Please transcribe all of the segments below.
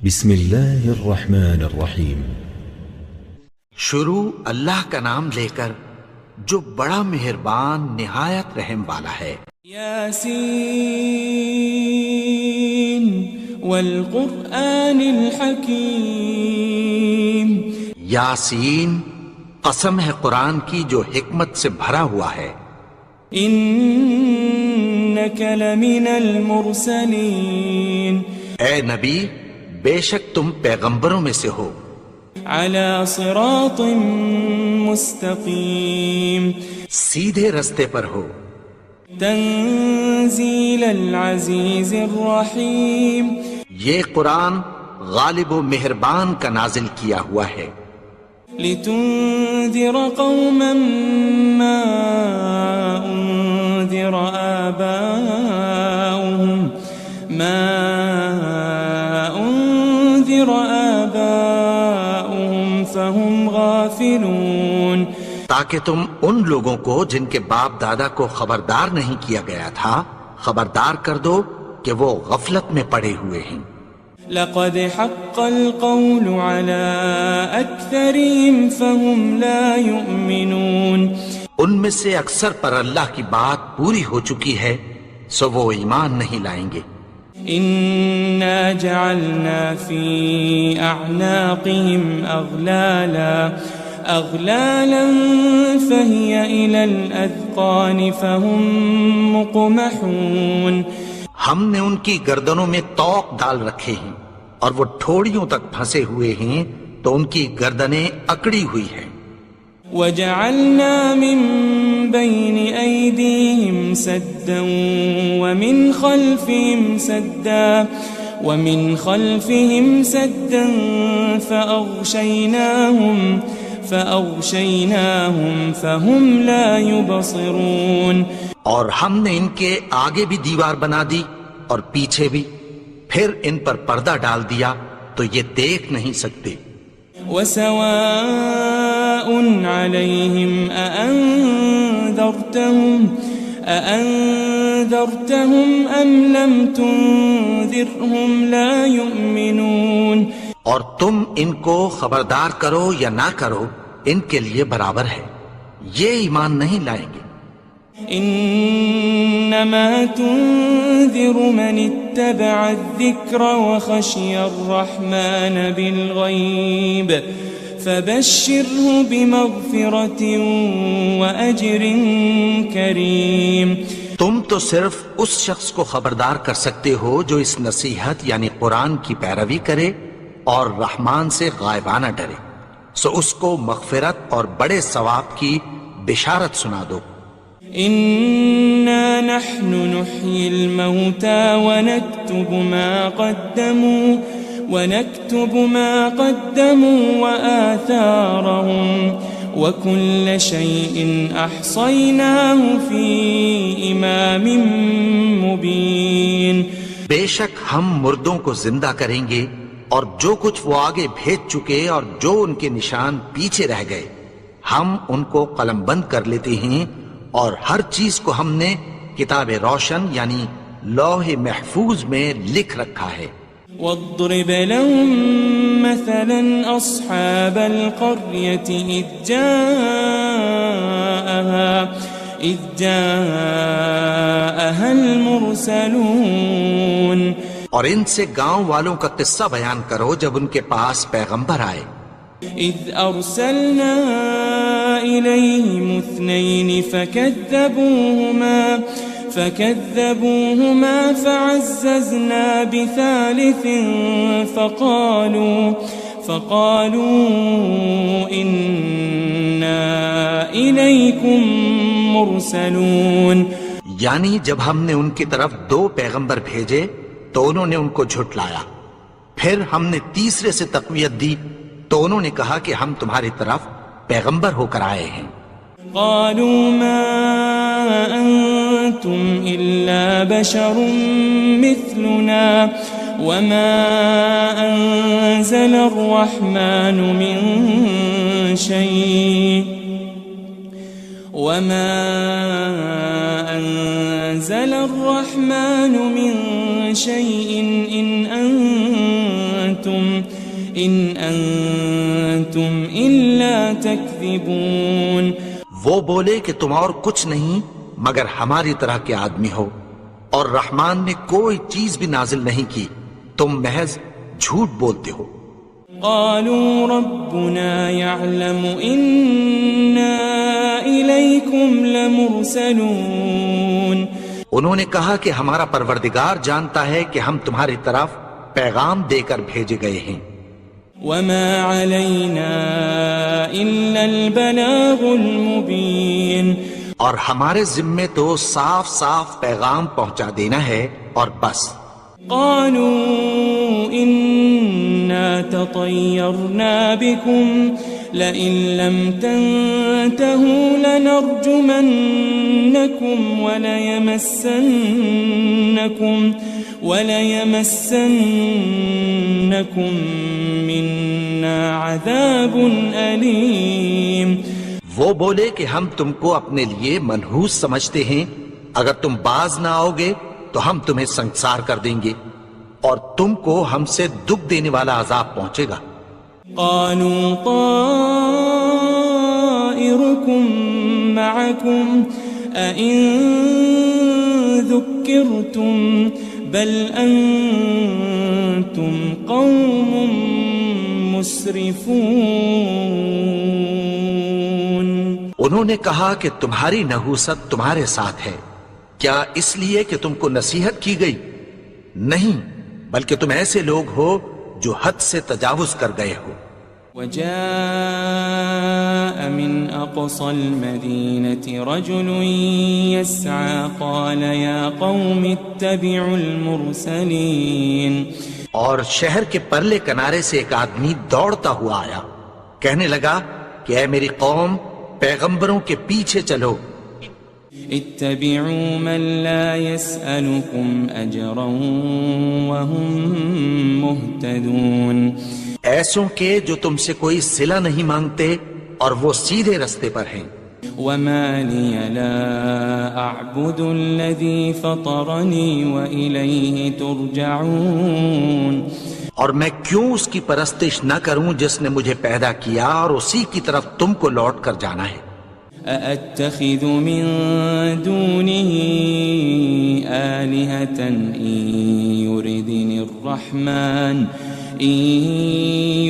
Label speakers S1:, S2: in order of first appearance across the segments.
S1: بسم اللہ الرحمن الرحیم۔
S2: شروع اللہ کا نام لے کر جو بڑا مہربان نہایت رحم والا ہے۔
S3: یاسین والقرآن الحکیم۔
S2: یاسین، قسم ہے قرآن کی جو حکمت سے بھرا ہوا ہے۔
S3: انک لمن المرسلین۔
S2: اے نبی، بے شک تم پیغمبروں میں سے ہو۔
S3: علی صراط مستقیم۔
S2: سیدھے رستے پر ہو۔
S3: تنزیل العزیز الرحیم۔
S2: یہ قرآن غالب و مہربان کا نازل کیا ہوا ہے۔
S3: لتنذر قوما ما انذر آباؤهم فهم غافلون۔
S2: تاکہ تم ان لوگوں کو جن کے باپ دادا کو خبردار نہیں کیا گیا تھا خبردار کر دو کہ وہ غفلت میں پڑے ہوئے ہیں۔
S3: لقد حق القول على اکثرهم فهم لا يؤمنون۔
S2: ان میں سے اکثر پر اللہ کی بات پوری ہو چکی ہے سو وہ ایمان نہیں لائیں گے۔
S3: انا جعلنا في اعناقهم اغلالا فهي الى الاذقان فهم مقمحون۔
S2: ہم نے ان کی گردنوں میں طوق ڈال رکھے ہیں اور وہ ٹھوڑیوں تک پھنسے ہوئے ہیں تو ان کی گردنیں اکڑی ہوئی ہیں۔
S3: وجعلنا من بين أيديهم سدا ومن خلفهم سدا فأغشيناهم فهم لا يبصرون۔
S2: اور ہم نے ان کے آگے بھی دیوار بنا دی اور پیچھے بھی، پھر ان پر پردہ ڈال دیا تو یہ دیکھ نہیں سکتے۔
S3: وسواء عليهم أأنذرتهم أم لم تنذرهم لا يؤمنون۔
S2: اور تم ان کو خبردار کرو یا نہ کرو ان کے لیے برابر ہے، یہ ایمان نہیں لائیں گے۔
S3: انما تنذر من اتبع الذکر وخشی الرحمن بالغیب فبشره بمغفرة وأجر کریم۔
S2: تم تو صرف اس شخص کو خبردار کر سکتے ہو جو اس نصیحت یعنی قرآن کی پیروی کرے اور رحمان سے غائبانہ ڈرے، سو اس کو مغفرت اور بڑے ثواب کی بشارت سنا دو۔
S3: إنا نحن نحيي الموتى ونكتب ما قدموا وآثارهم وكل شيء أحصيناه في إمام مبين۔
S2: بے شک ہم مردوں کو زندہ کریں گے اور جو کچھ وہ آگے بھیج چکے اور جو ان کے نشان پیچھے رہ گئے ہم ان کو قلم بند کر لیتے ہیں، اور ہر چیز کو ہم نے کتاب روشن یعنی لوح محفوظ میں لکھ رکھا ہے۔
S3: واضرب لهم مثلا أصحاب القرية إذ جاءها المرسلون۔
S2: اور ان سے گاؤں والوں کا قصہ بیان کرو جب ان کے پاس پیغمبر آئے۔
S3: إذ أرسلنا إليهم اثنين فكذبوهما فعززنا بثالث فقالوا إنا إليكم مرسلون۔
S2: یعنی جب ہم نے ان کی طرف 2 پیغمبر بھیجے تو انہوں نے ان کو جھٹلایا، پھر ہم نے تیسرے سے تقویت دی تو انہوں نے کہا کہ ہم تمہاری طرف پیغمبر ہو کر آئے ہیں۔
S3: قالوا ما أنتم إلا بشر مثلنا وما أنزل الرحمن من شيء إن أنتم إن أنتم إلا تكذبون.
S2: وہ بولے کہ تم اور کچھ نہیں مگر ہماری طرح کے آدمی ہو، اور رحمان نے کوئی چیز بھی نازل نہیں کی، تم محض جھوٹ بولتے ہو.
S3: قالوا ربنا يعلم إنا إليكم لمرسلون.
S2: انہوں نے کہا کہ ہمارا پروردگار جانتا ہے کہ ہم تمہاری طرف پیغام دے کر بھیجے گئے ہیں.
S3: وما علينا إلا البلاغ المبين.
S2: اور ہمارے ذمے تو صاف صاف پیغام پہنچا دینا ہے اور بس.
S3: قالوا إنا تطيرنا بكم لئن لم تنتهوا لنرجمنكم وليمسنكم منا عذاب أليم.
S2: وہ بولے کہ ہم تم کو اپنے لیے منحوس سمجھتے ہیں، اگر تم باز نہ آؤ گے تو ہم تمہیں سنسار کر دیں گے اور تم کو ہم سے دکھ دینے والا عذاب پہنچے گا.
S3: قالوا طائركم معكم أئن ذكرتم بل أنتم قوم مسرفون.
S2: انہوں نے کہا کہ تمہاری نحوست تمہارے ساتھ ہے، کیا اس لیے کہ تم کو نصیحت کی گئی؟ نہیں، بلکہ تم ایسے لوگ ہو جو حد سے تجاوز کر گئے ہو.
S3: وجاء من أقصى المدينة رجل يسعى قال يا قوم اتبعوا المرسلين.
S2: اور شہر کے پرلے کنارے سے ایک آدمی دوڑتا ہوا آیا، کہنے لگا کہ اے میری قوم، پیغمبروں کے پیچھے چلو.
S3: اتبعوا من لا يسألكم أجرا وهم مهتدون.
S2: ایسوں کے جو تم سے کوئی صلہ نہیں مانگتے اور وہ سیدھے رستے پر ہیں.
S3: وما لي لا أعبد الذي فطرني وإليه ترجعون.
S2: اور میں کیوں اس کی پرستش نہ کروں جس نے مجھے پیدا کیا اور اسی کی طرف تم کو لوٹ کر جانا ہے.
S3: أأتخذ من دونه آلهة إن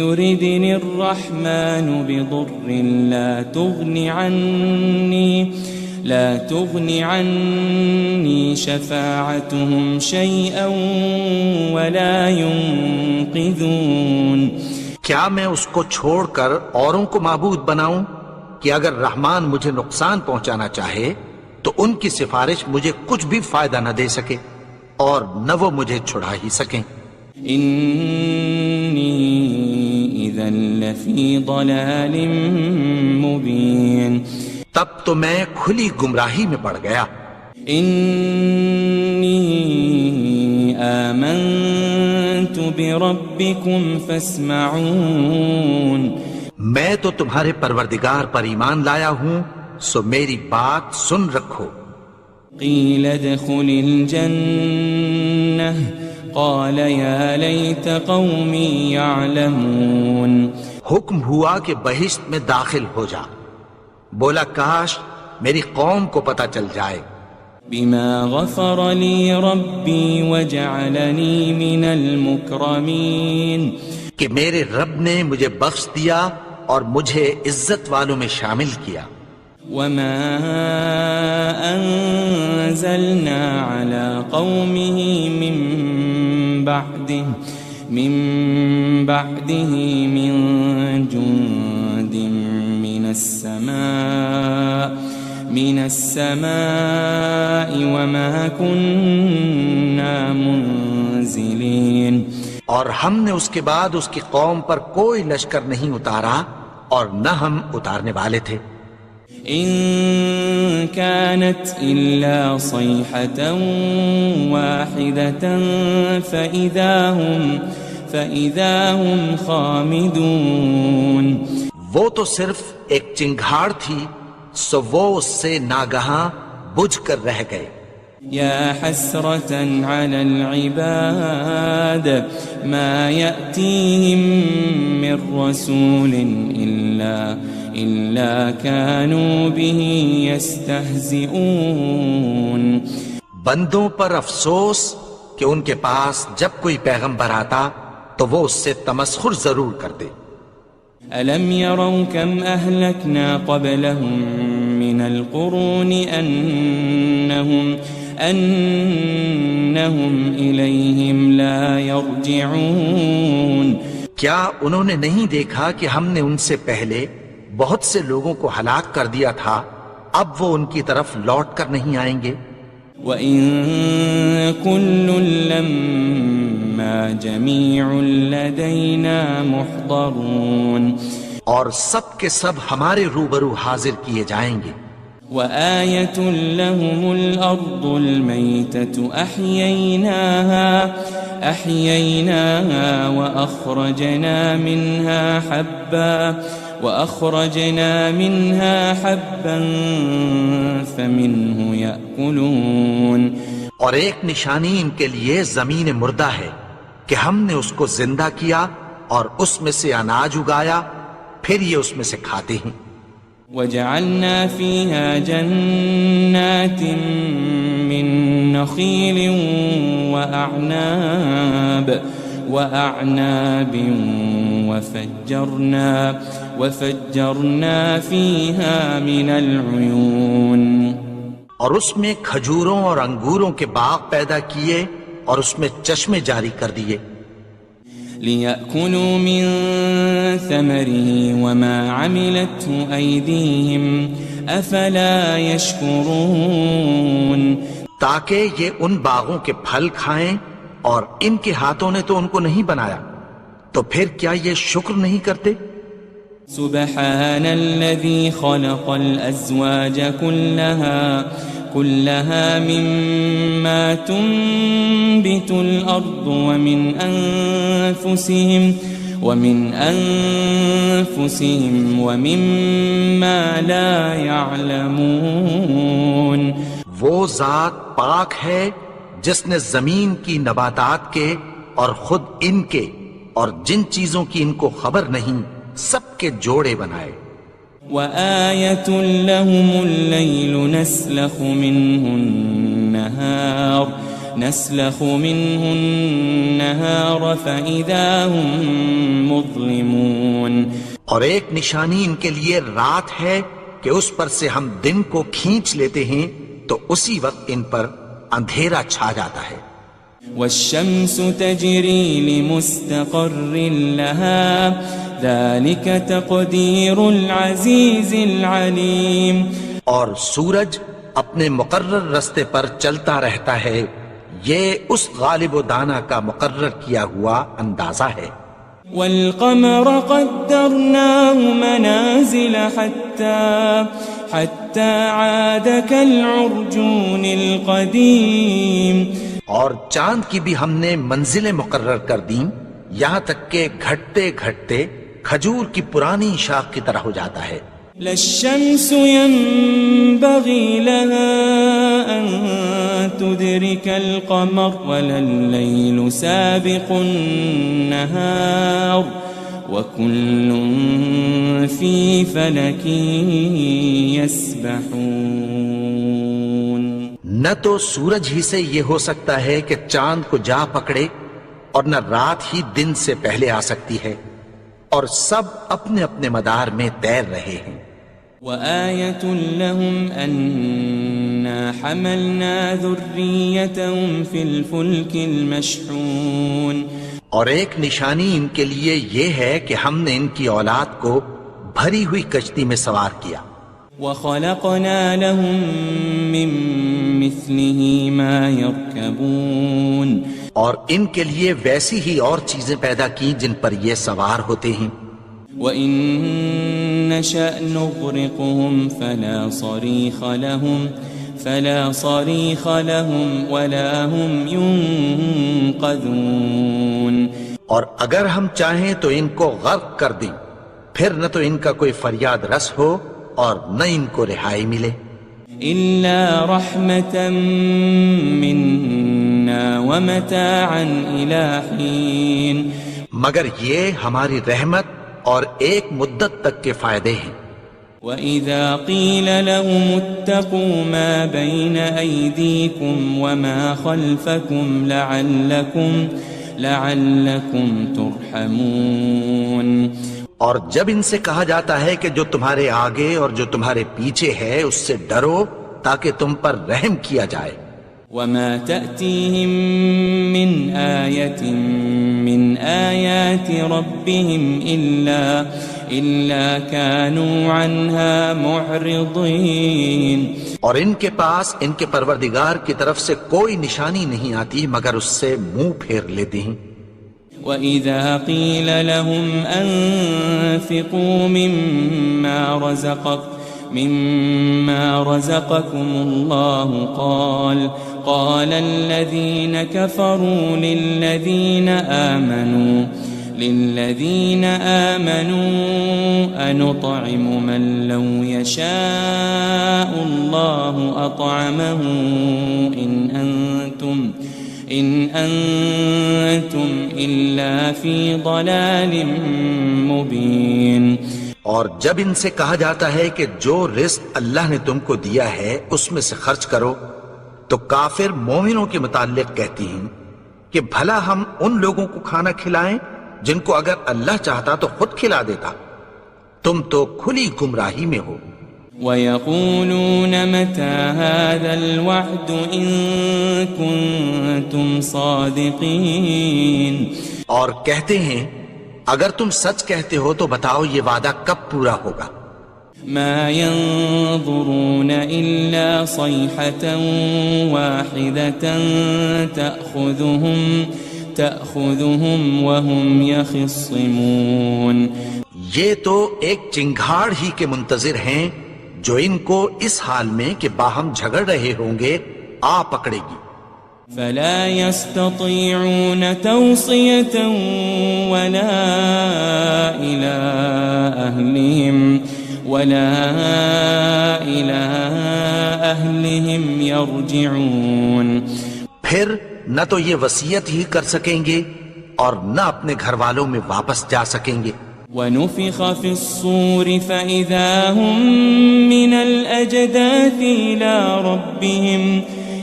S3: يردني الرحمن بضر لا تغن عني شفاعتهم شيئا ولا ينقذون.
S2: کیا میں اس کو چھوڑ کر اوروں کو معبود بناؤں کہ اگر رحمان مجھے نقصان پہنچانا چاہے تو ان کی سفارش مجھے کچھ بھی فائدہ نہ دے سکے اور نہ وہ مجھے چھڑا ہی سکیں.
S3: إني إذا لفي ضلال مبين.
S2: تب تو میں کھلی گمراہی میں پڑ گیا.
S3: إني آمنت بربكم فاسمعون.
S2: میں تو تمہارے پروردگار پر ایمان لایا ہوں، سو میری بات سن رکھو.
S3: قيل ادخل الجنة قال يا ليت قومي يعلمون.
S2: حکم ہوا کہ بہشت میں داخل ہو جا. بولا کاش میری قوم کو پتہ چل جائے.
S3: بما غفر لي ربي وجعلني من المكرمين.
S2: کہ میرے رب نے مجھے بخش دیا اور مجھے عزت والوں میں شامل کیا.
S3: وما أنزلنا على قومه من بعده من جند من السماء وما كنا منزلين.
S2: اور ہم نے اس کے بعد اس کی قوم پر کوئی لشکر نہیں اتارا اور نہ ہم اتارنے والے تھے.
S3: إن كانت إلا صيحة واحدة فإذا هم خامدون.
S2: وہ تو صرف ایک چنگھاڑ تھی، سو وہ اس سے ناگہاں بجھ کر رہ گئے.
S3: يا حسرة على العباد ما يأتيهم من رسول إلا كانوا به يستهزئون.
S2: بندوں پر افسوس کہ ان کے پاس جب کوئی پیغمبر آتا تو وہ اس سے تمسخر ضرور کرتے.
S3: ألم يروا كم أهلكنا قبلهم من القرون أنهم إليهم لا يرجعون.
S2: کیا انہوں نے نہیں دیکھا کہ ہم نے ان سے پہلے بہت سے لوگوں کو ہلاک کر دیا تھا، اب وہ ان کی طرف لوٹ کر نہیں آئیں گے.
S3: وَإِن كُلٌّ لَمَّا جَمِيعٌ لَدَيْنَا مُحْضَرُونَ.
S2: اور سب کے سب ہمارے روبرو حاضر کیے جائیں گے.
S3: وَآيَةٌ لَهُمُ الْأَرْضُ الْمَيْتَةُ أَحْيَيْنَاهَا وَأَخْرَجْنَا مِنْهَا حَبًّا فَمِنْهُ يَأْكُلُونَ.
S2: اور ایک نشانی ان کے لیے زمین مردہ ہے کہ ہم نے اس کو زندہ کیا اور اس میں سے اناج اگایا، پھر یہ اس میں سے کھاتے ہیں.
S3: وَجَعَلْنَا فِيهَا جَنَّاتٍ مِّن نَخِيلٍ وَأَعْنَابٍ وَفَجَّرْنَا فِيهَا مِنَ الْعُيُونِ.
S2: اور اس میں کھجوروں اور انگوروں کے باغ پیدا کیے اور اس میں چشمے جاری کر دیے.
S3: لِيَأْكُلُوا مِن ثَمَرِهِ وَمَا عَمِلَتْهُ أَيْدِيهِمْ أَفَلَا يَشْكُرُونَ.
S2: تاکہ یہ ان باغوں کے پھل کھائیں اور ان کے ہاتھوں نے تو ان کو نہیں بنایا، تو پھر کیا یہ شکر نہیں کرتے؟
S3: سبحان الذي خلق الأزواج كلها مما تنبت الأرض ومن أنفسهم ومما لا يعلمون.
S2: وہ ذات پاک ہے جس نے زمین کی نباتات کے اور خود ان کے اور جن چیزوں کی ان کو خبر نہیں سب کے جوڑے بنائے.
S3: وَآيَةٌ لَهُمُ اللَّيْلُ نَسْلَخُ مِنْهُ النَّهَارَ فَإِذَا هُمْ مُظْلِمُونَ. اور ایک نشانی ان کے لیے رات ہے کہ اس پر سے ہم دن کو کھینچ لیتے ہیں تو اسی وقت ان پر اندھیرا چھا جاتا ہے. وَالشَّمْسُ تَجْرِي لِمُسْتَقَرٍّ لَهَا ذَلِكَ تَقْدِيرُ الْعَزِيزِ الْعَلِيمِ.
S2: اور سورج اپنے مقرر رستے پر چلتا رہتا ہے، یہ اس غالب و دانا کا مقرر کیا ہوا اندازہ ہے.
S3: وَالْقَمَرَ قَدَّرْنَاهُ مَنَازِلَ حَتَّى عَادَ كَالْعُرْجُونِ الْقَدِيمِ.
S2: اور چاند کی بھی ہم نے منزلیں مقرر کر دیں، یہاں تک کہ گھٹتے گھٹتے کھجور کی پرانی شاخ کی طرح ہو جاتا ہے.
S3: لَلشَّمْسُ يَنبَغِي لَهَا أَن تُدْرِكَ الْقَمَرَ وَلَا اللَّيْلُ سَابِقُ النَّهَارِ وَكُلٌّ فِي فَلَكٍ يَسْبَحُونَ.
S2: نہ تو سورج ہی سے یہ ہو سکتا ہے کہ چاند کو جا پکڑے، اور نہ رات ہی دن سے پہلے آ سکتی ہے، اور سب اپنے اپنے مدار میں تیر رہے ہیں.
S3: وَآيَةٌ لَهُمْ أَنَّا حَمَلْنَا ذُرِّيَّتَهُمْ فِي الْفُلْكِ الْمَشْحُونِ.
S2: اور ایک نشانی ان کے لیے یہ ہے کہ ہم نے ان کی اولاد کو بھری ہوئی کشتی میں سوار کیا.
S3: وَخَلَقْنَا لَهُم مِّن مِّثْلِهِ مَا يَرْكَبُونَ.
S2: اور ان کے لیے ویسی ہی اور چیزیں پیدا کی جن پر یہ سوار ہوتے ہیں.
S3: وَإِن نَّشَأْ نُغْرِقْهُمْ فَلَا صَرِيخَ لَهُمْ وَلَا هُمْ يُنقَذُونَ.
S2: اور اگر ہم چاہیں تو ان کو غرق کر دیں، پھر نہ تو ان کا کوئی فریاد رس ہو اور نہ ان کو رہائی ملے.
S3: إلا رحمة منا ومتاعا إلى حين
S2: مگر یہ ہماری رحمت اور ایک مدت تک کے فائدے ہیں.
S3: وَإِذَا قِيلَ لَهُمُ اتَّقُوا مَا بَيْنَ أَيْدِيكُمْ وَمَا خَلْفَكُمْ لَعَلَّكُمْ تُرْحَمُونَ.
S2: اور جب ان سے کہا جاتا ہے کہ جو تمہارے آگے اور جو تمہارے پیچھے ہے اس سے ڈرو تاکہ تم پر رحم کیا جائے.
S3: وَمَا تَأْتِيهِم مِّنْ آيَةٍ مِّنْ آيَاتِ رَبِّهِمْ إِلَّا كَانُوا عَنْهَا مُعْرِضِينَ.
S2: اور ان کے پاس ان کے پروردگار کی طرف سے کوئی نشانی نہیں آتی مگر اس سے منہ پھیر لیتے ہیں.
S3: وَإِذَا قِيلَ لَهُمْ أَنفِقُوا مِمَّا رَزَقَكُمُ اللَّهُ قَالَ الَّذِينَ كَفَرُوا لِلَّذِينَ آمَنُوا أَنُطْعِمُ مَن لَّوْ يَشَاءُ اللَّهُ أَطْعَمَهُ إِنْ أَنْتُمْ إِلَّا فِي ضَلَالٍ مُبِينٍ.
S2: اور جب ان سے کہا جاتا ہے کہ جو رزق اللہ نے تم کو دیا ہے اس میں سے خرچ کرو تو کافر مومنوں کے متعلق کہتی ہیں کہ بھلا ہم ان لوگوں کو کھانا کھلائیں جن کو اگر اللہ چاہتا تو خود کھلا دیتا. تم تو کھلی گمراہی میں ہو.
S3: وَيَقُولُونَ مَتَى هَذَا الْوَعْدُ إِن كُنتُمْ صَادِقِينَ.
S2: اور کہتے ہیں اگر تم سچ کہتے ہو تو بتاؤ یہ وعدہ کب پورا ہوگا.
S3: مَا يَنظُرُونَ إِلَّا صَيْحَةً وَاحِدَةً تَأْخُذُهُمْ وَهُمْ يَخِصِّمُونَ.
S2: یہ تو ایک چنگھاڑ ہی کے منتظر ہیں جو ان کو اس حال میں کہ باہم جھگڑ رہے ہوں گے آ پکڑے گی.
S3: فلا يستطيعون توصية ولا إلى أهلهم يرجعون.
S2: پھر نہ تو یہ وصیت ہی کر سکیں گے اور نہ اپنے گھر والوں میں واپس جا سکیں گے.
S3: وَنُفِخَ فِي الصُّورِ فَإِذَا هُم مِّنَ الْأَجْدَاثِ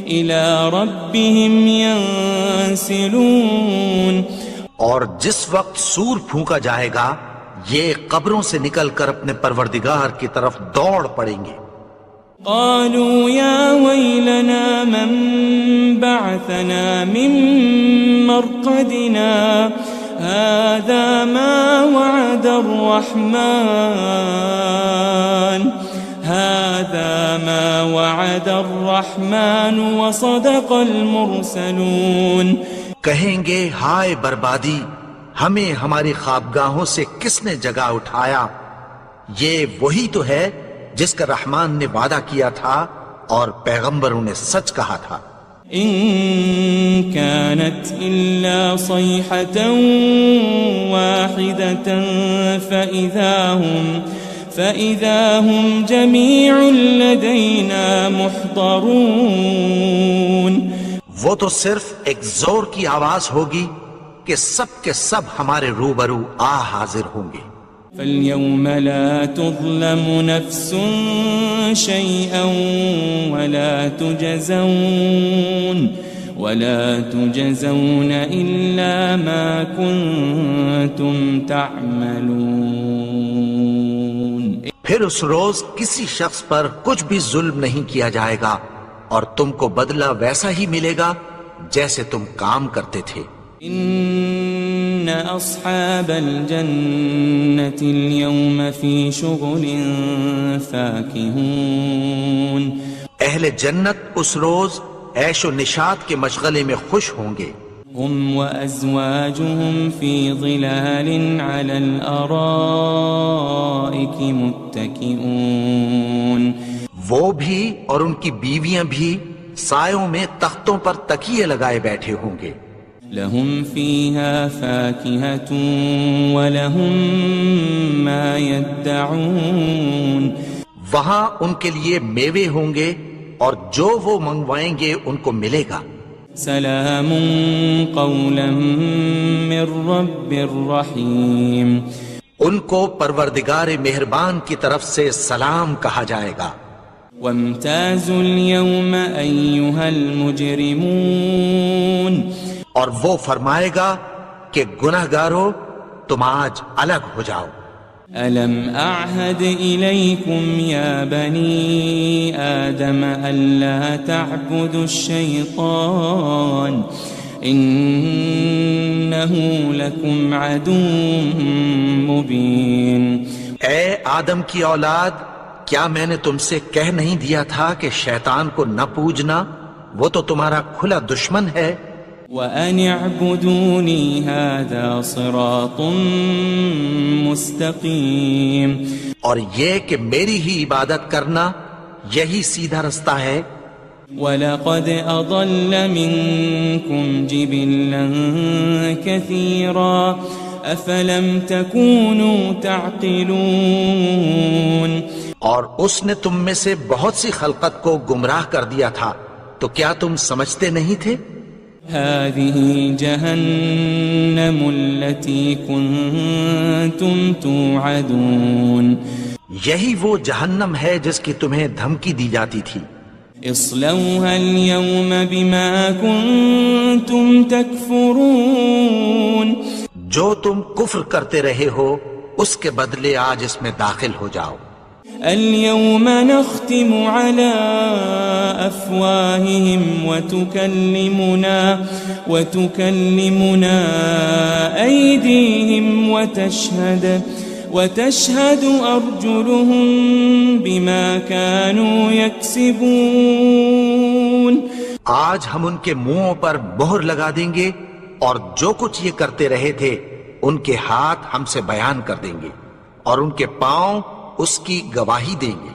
S3: إِلَى رَبِّهِمْ يَنسِلُونَ.
S2: اور جس وقت سور پھونکا جائے گا یہ قبروں سے نکل کر اپنے پروردگار کی طرف دوڑ پڑیں گے.
S3: قالوا يا ويلنا من بعثنا من مرقدنا هذا ما وعد الرحمن وصدق المرسلون.
S2: کہیں گے ہائے بربادی، ہمیں ہماری خوابگاہوں سے کس نے جگا اٹھایا. یہ وہی تو ہے جس کا رحمان نے وعدہ کیا تھا اور پیغمبروں نے سچ کہا تھا.
S3: إن كانت إلا صيحة واحدة فإذا هم جميع لدينا محضرون.
S2: وہ تو صرف ایک زور کی آواز ہوگی کہ سب کے سب ہمارے روبرو حاضر ہوں گے.
S3: فاليوم لا تظلم نفس شيئا ولا تجزون إلا ما كنتم تعملون.
S2: پھر اس روز کسی شخص پر کچھ بھی ظلم نہیں کیا جائے گا اور تم کو بدلہ ویسا ہی ملے گا جیسے تم کام کرتے تھے.
S3: ان اصحاب الجنة اليوم في شغل فاكهون.
S2: اہل جنت اس روز عیش و نشاط کے مشغلے میں خوش ہوں گے.
S3: هم وازواجهم في ظلال على الارائك متكئون.
S2: وہ بھی اور ان کی بیویاں بھی سایوں میں تختوں پر تکیے لگائے بیٹھے ہوں گے.
S3: لهم فيها فاكهة ولهم ما يدعون.
S2: وہاں ان کے لیے میوے ہوں گے اور جو وہ منگوائیں گے ان کو ملے گا.
S3: سلام قولا من رب الرحیم.
S2: ان کو پروردگار مہربان کی طرف سے سلام کہا جائے گا.
S3: وامتازوا اليوم ایھا المجرمون.
S2: اور وہ فرمائے گا کہ گنہگارو تم آج الگ ہو جاؤ.
S3: ألم أعهد إليكم يا بني آدم ألا تعبدوا الشيطان إنه لكم عدو مبين.
S2: اے آدم کی اولاد، کیا میں نے تم سے کہہ نہیں دیا تھا کہ شیطان کو نہ پوجنا، وہ تو تمہارا کھلا دشمن ہے.
S3: وَأَنِ اعْبُدُونِي هَذَا صِرَاطٌ مُسْتَقِيمٌ.
S2: اور یہ کہ میری ہی عبادت کرنا یہی سیدھا رستہ ہے.
S3: وَلَقَدْ أَضَلَّ مِنْكُمْ جِبِلًّا كَثِيرًا أَفَلَمْ تَكُونُوا تَعْقِلُونَ.
S2: اور اس نے تم میں سے بہت سی خلقت کو گمراہ کر دیا تھا، تو کیا تم سمجھتے نہیں تھے؟
S3: هذه جهنم التي كنتم توعدون.
S2: یہی وہ جہنم ہے جس کی تمہیں دھمکی دی جاتی تھی.
S3: اصلوها اليوم بما كنتم تكفرون.
S2: جو تم کفر کرتے رہے ہو اس کے بدلے آج اس میں داخل ہو جاؤ.
S3: اليوم نختم على أفواههم وتكلمنا أيديهم وتشهد أرجلهم بما كانوا يكسبون.
S2: آج ہم ان کے منہوں پر مہر لگا دیں گے اور جو کچھ یہ کرتے رہے تھے ان کے ہاتھ ہم سے بیان کر دیں گے اور ان کے پاؤں اس کی گواہی دیں گے.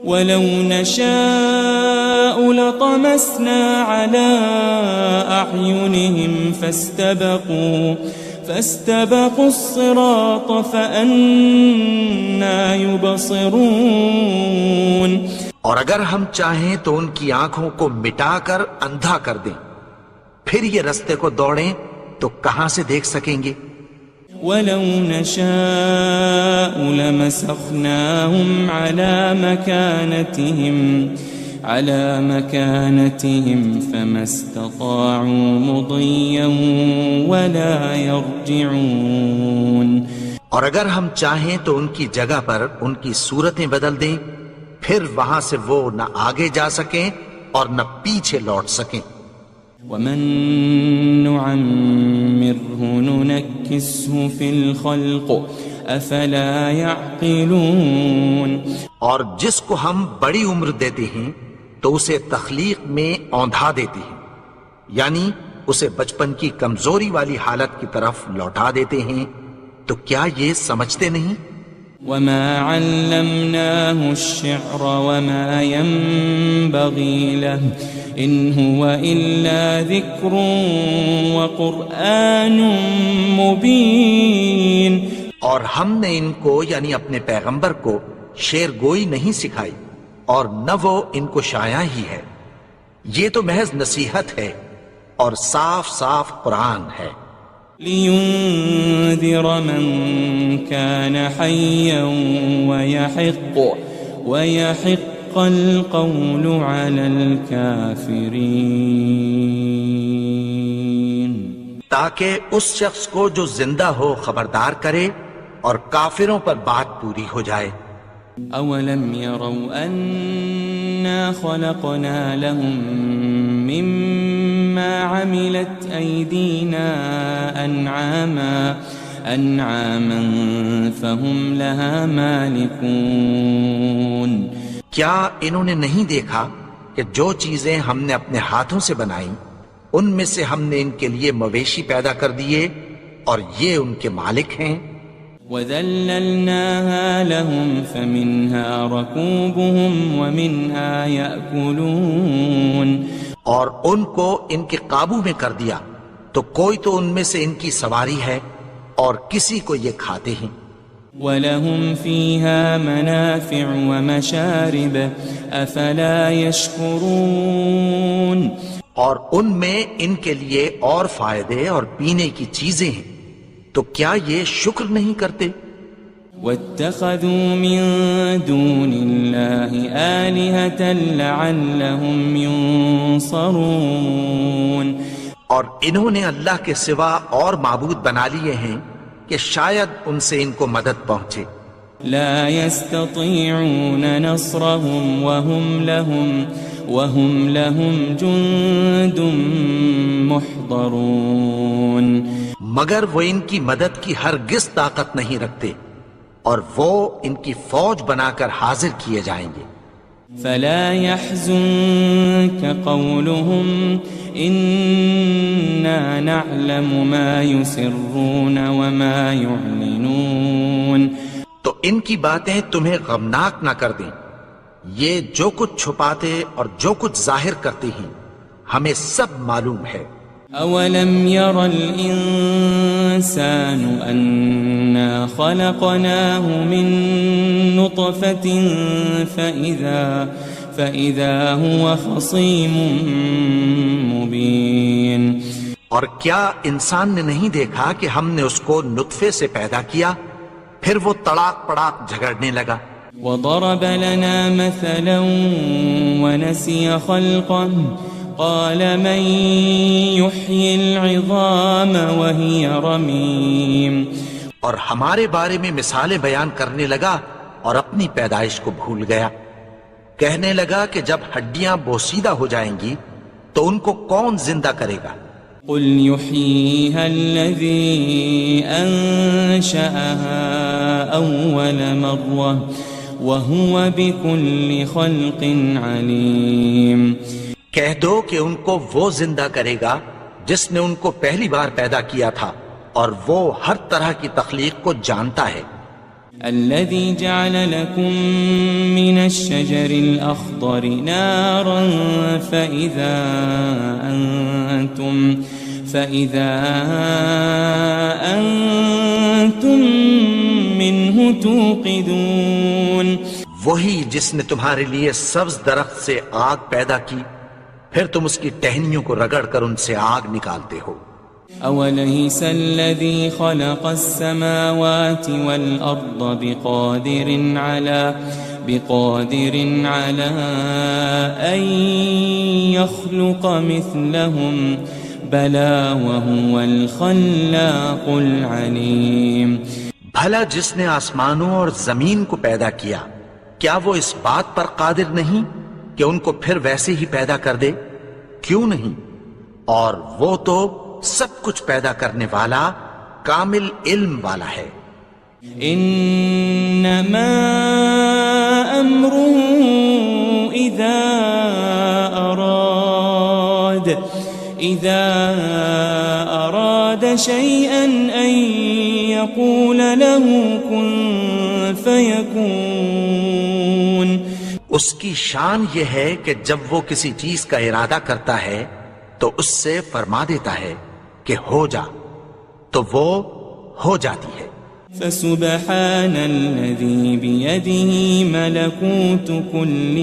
S3: وَلَوْ نَشَاءُ لَطَمَسْنَا عَلَىٰ أَعْيُنِهِمْ فَاسْتَبَقُوا الصِّرَاطَ فَأَنَّىٰ يُبْصِرُونَ.
S2: اور اگر ہم چاہیں تو ان کی آنکھوں کو مٹا کر اندھا کر دیں، پھر یہ رستے کو دوڑیں تو کہاں سے دیکھ سکیں گے.
S3: وَلَوْ نَشَاءُ لَمَسَخْنَاهُمْ عَلَى مَكَانَتِهِمْ فَمَا اسْتَطَاعُوا مُضِيًّا وَلَا يَرْجِعُونَ.
S2: اور اگر ہم چاہیں تو ان کی جگہ پر ان کی صورتیں بدل دیں، پھر وہاں سے وہ نہ آگے جا سکیں اور نہ پیچھے لوٹ سکیں.
S3: وَمَن نُعَمِّرْهُ نُنَكِّسْهُ فِي الْخَلْقِ أَفَلَا يَعْقِلُونَ. اور جس کو ہم بڑی عمر دیتے ہیں تو اسے تخلیق میں اوندھا دیتے ہیں، یعنی اسے بچپن کی کمزوری والی حالت کی طرف لوٹا دیتے ہیں. تو کیا یہ سمجھتے نہیں؟ وَمَا عَلَّمْنَاهُ الشِّعْرَ وَمَا يَنبَغِي لَهُ إِنْ هُوَ إِلَّا ذِكْرٌ وَقُرْآنٌ مُبِينٌ.
S2: اور ہم نے ان کو یعنی اپنے پیغمبر کو شعر گوئی نہیں سکھائی اور نہ وہ ان کو شایع ہی ہے. یہ تو محض نصیحت ہے اور صاف صاف قرآن ہے.
S3: لِيُنذِرَ مَن كَانَ حَيًّا وَيَحِقَّ الْقَوْلُ عَلَى الْكَافِرِينَ.
S2: تاکہ اس شخص کو جو زندہ ہو خبردار کرے اور کافروں پر بات پوری ہو جائے.
S3: أَوَلَمْ يَرَوْا أَنَّا خَلَقْنَا لَهُم مِّمَّا عَمِلَتْ أَيْدِينَا أَنْعَامًا فَهُمْ لَهَا مَالِكُونَ.
S2: کیا انہوں نے نہیں دیکھا کہ جو چیزیں ہم نے اپنے ہاتھوں سے بنائیں ان میں سے ہم نے ان کے لیے مویشی پیدا کر دیے اور یہ ان کے مالک ہیں.
S3: وَذَلَّلْنَاهَا لَهُمْ فَمِنْهَا رَكُوبُهُمْ وَمِنْهَا يَأْكُلُونَ.
S2: اور ان کو ان کے قابو میں کر دیا تو کوئی تو ان میں سے ان کی سواری ہے اور کسی کو یہ کھاتے ہیں.
S3: وَلَهُمْ فِيهَا مَنَافِعُ وَمَشَارِبُ أَفَلَا يَشْكُرُونَ
S2: اور ان میں ان کے لیے اور فائدے اور پینے کی چیزیں ہیں، تو کیا یہ شکر نہیں کرتے؟
S3: وَاتَّخَذُوا مِن دُونِ اللَّهِ آلِهَةً لَعَلَّهُمْ يُنصَرُونَ
S2: اور انہوں نے اللہ کے سوا اور معبود بنا لیے ہیں کہ شاید ان سے ان کو مدد پہنچے۔
S3: لا يستطيعون نصرهم وهم لهم جند محضرون
S2: مگر وہ ان کی مدد کی ہرگز طاقت نہیں رکھتے، اور وہ ان کی فوج بنا کر حاضر کیے جائیں گے۔
S3: فلا يحزنك قولهم إنا نعلم ما يسرون وما يعلنون
S2: تو ان کی باتیں تمہیں غمناک نہ کر دیں، یہ جو کچھ چھپاتے اور جو کچھ ظاہر کرتے ہیں ہمیں سب معلوم ہے۔
S3: أولم ير الإنسان أنا خلقناه من نطفة فإذا هو خصيم مبين
S2: اور کیا انسان نے نہیں دیکھا کہ ہم نے اس کو نطفے سے پیدا کیا، پھر وہ تڑاک پڑاک جھگڑنے لگا۔
S3: وضرب لنا مثلا ونسي خلقه قال من يحيي العظام وهي رميم
S2: اور ہمارے بارے میں مثالیں بیان کرنے لگا اور اپنی پیدائش کو بھول گیا، کہنے لگا کہ جب ہڈیاں بوسیدہ ہو جائیں گی تو ان کو کون زندہ کرے گا؟
S3: قل يحييها الذي أنشأها أول مرة وهو بكل خلق عليم
S2: کہہ دو کہ ان کو وہ زندہ کرے گا جس نے ان کو پہلی بار پیدا کیا تھا، اور وہ ہر طرح کی تخلیق کو جانتا ہے۔
S3: الذي جعل لكم من الشجر الأخضر نارا فإذا أنتم منه توقدون
S2: وہی جس نے تمہارے لیے سبز درخت سے آگ پیدا کی، پھر تم اس کی ٹہنیوں کو رگڑ کر ان سے آگ نکالتے ہو۔
S3: أوليس الذي خلق السماوات والأرض بقادر على أن يخلق مثلهم بلى وهو الخلاق العليم
S2: بھلا جس نے آسمانوں اور زمین کو پیدا کیا، کیا وہ اس بات پر قادر نہیں کہ ان کو پھر ویسے ہی پیدا کر دے؟ کیوں نہیں؟ اور وہ تو سب کچھ پیدا کرنے والا، کامل علم والا ہے۔
S3: انما امره اذا اراد شيئا ان يقول له كن فيكون
S2: اس کی شان یہ ہے کہ جب وہ کسی چیز کا ارادہ کرتا ہے تو اس سے فرما دیتا ہے کہ ہو جا، تو وہ ہو جاتی ہے۔
S3: فسبحان الذي بيده ملكوت كل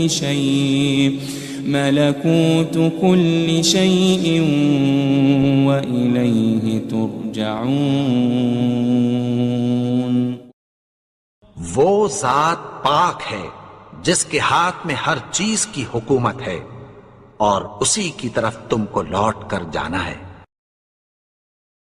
S3: شيء وإليه ترجعون
S2: وہ ذات پاک ہے جس کے ہاتھ میں ہر چیز کی حکومت ہے، اور اسی کی طرف تم کو لوٹ کر جانا ہے۔